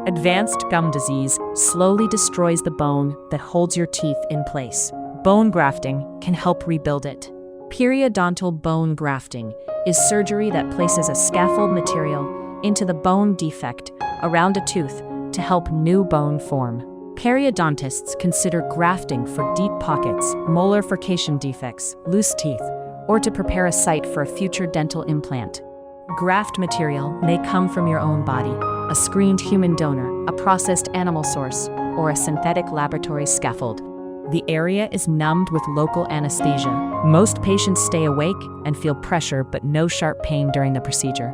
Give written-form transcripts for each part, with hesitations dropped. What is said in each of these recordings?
Advanced gum disease slowly destroys the bone that holds your teeth in place. Bone grafting can help rebuild it. Periodontal bone grafting is surgery that places a scaffold material into the bone defect around a tooth to help new bone form. Periodontists consider grafting for deep pockets, molar furcation defects, loose teeth, or to prepare a site for a future dental implant. Graft material may come from your own body, a screened human donor, a processed animal source, or a synthetic laboratory scaffold. The area is numbed with local anesthesia. Most patients stay awake and feel pressure but no sharp pain during the procedure.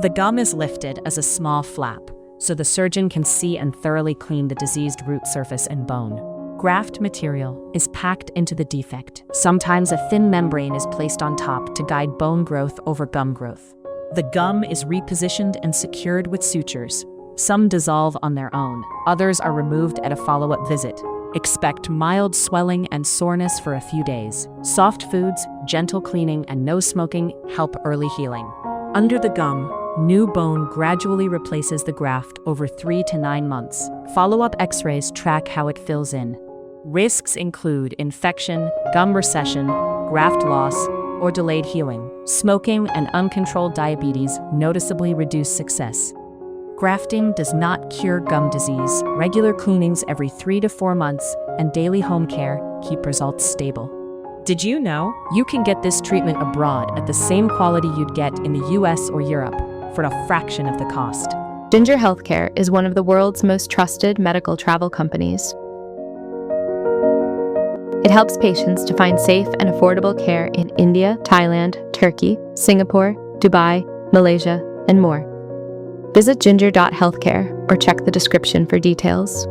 The gum is lifted as a small flap, so the surgeon can see and thoroughly clean the diseased root surface and bone. Graft material is packed into the defect. Sometimes a thin membrane is placed on top to guide bone growth over gum growth. The gum is repositioned and secured with sutures. Some dissolve on their own, others are removed at a follow-up visit. Expect mild swelling and soreness for a few days. Soft foods, gentle cleaning, and no smoking help early healing. Under the gum, new bone gradually replaces the graft over 3 to 9 months. Follow-up x-rays track how it fills in. Risks include infection, gum recession, graft loss, or delayed healing. Smoking and uncontrolled diabetes noticeably reduce success. Grafting does not cure gum disease. Regular cleanings every 3 to 4 months and daily home care keep results stable. Did you know you can get this treatment abroad at the same quality you'd get in the US or Europe for a fraction of the cost? Ginger Healthcare is one of the world's most trusted medical travel companies. It helps patients to find safe and affordable care in India, Thailand, Turkey, Singapore, Dubai, Malaysia, and more. Visit ginger.healthcare or check the description for details.